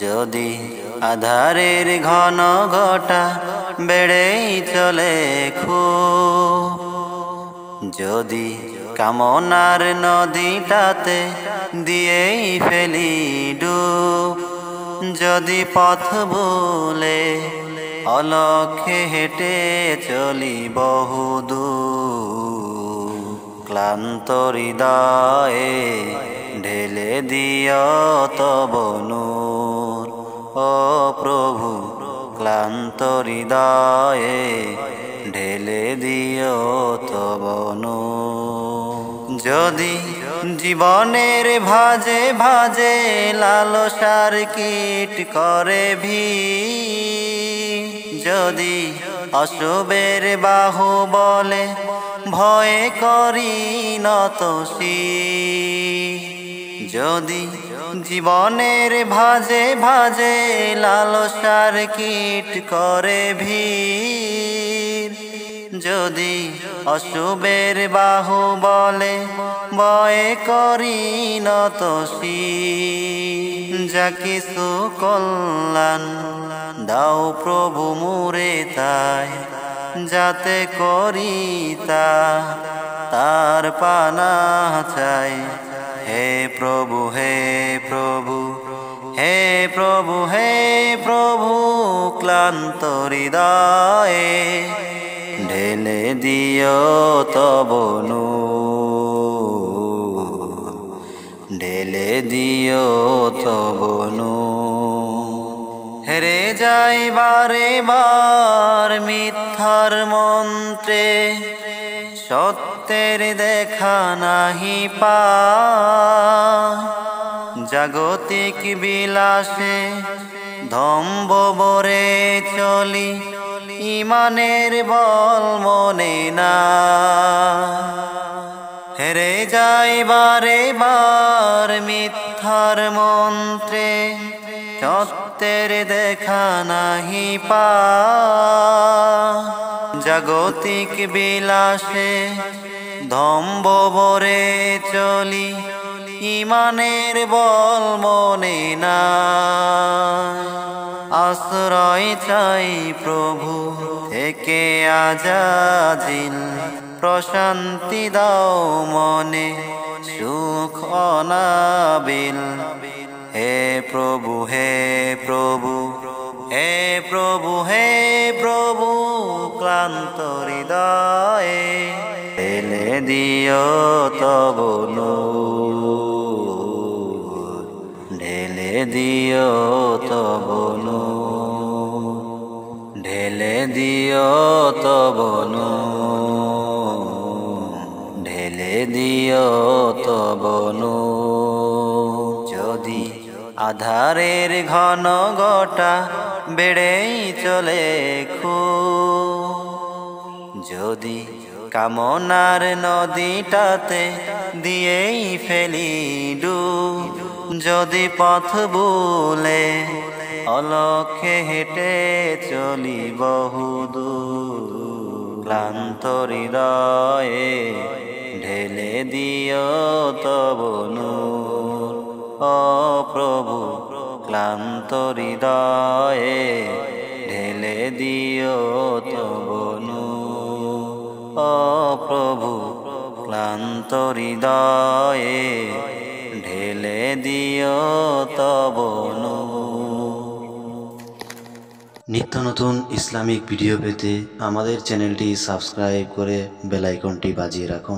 যদি আধারের ঘন ঘটা বেড়েই চলে খুব, যদি কামনার নদীটাতে দিয়েই ফেলি ডুব, যদি পথ ভুলে অলক্ষ্যে হেঁটে চলি বহুদূর, ক্লান্ত হৃদয়ে ঢেলে দিও তব নূর। ও প্রভু, ক্লান্ত হৃদয়ে ঢেলে দিও তব নূর। যদি জীবনের ভাজে ভাজে লালসার কীট করে ভিড়, যদি অশুভের বাহু বলে ভয়ে করি নত শির, যদি জীবনের ভাজে ভাজে লালসার কীট করে ভিড়, যদি অশুভের বাহু বলে ভয়ে করি নত শির, যা কিছু কল্যাণ দাও প্রভু মুরে তাই, যাতে করি তার পানা চাই। হে প্রভু, হে প্রভু, হে প্রভু, হে প্রভু, ক্লান্ত হৃদয়ে ঢেলে দিও তব নূর, ঢেলে দিও তব নূর। হেরে যাই বারে বার মিথ্যার মন্ত্রে, সত্যের দেখা নাহি পায়, জাগতিক বিলাসে ধম্ব বরে চলি, ইমানের বল মনে না। হেরে যাই বারে বার মিথ্যার মন্ত্রে, সত্যের দেখা নাহি পায়, জাগতিক বিলাসে ধম্ব বরে চলি, ইমানের বল মনে না। আশ্রয় চাই প্রভু থেকে আজাজিল, প্রশান্তি দাও মনে সুখ অনাবিল। হে প্রভু, হে প্রভু, হে প্রভু, হে প্রভু, ক্লান্ত হৃদয়ে ঢেলে দিও তব নূর, ঢেলে দিও তব নূর, ঢেলে দিও তব নূর, ঢেলে দিও তব নূর। যদি আধারের ঘন ঘটা বেড়েই চলে খুব, যদি কামনার নদীটাতে দিয়েই ফেলি ডুব, যদি পথ ভুলে অলক্ষ্যে হেঁটে চলি বহুদূর, ক্লান্ত হৃদয়ে ঢেলে দিও তব নূর। ও প্রভু, ক্লান্ত হৃদয়ে ঢেলে দিও তব নূর। ও প্রভু, ক্লান্ত হৃদয়ে ঢেলে দিও তব নূর। নিত্য নতুন ইসলামিক ভিডিও পেতে আমাদের চ্যানেলটি সাবস্ক্রাইব করে বেল আইকনটি বাজিয়ে রাখুন।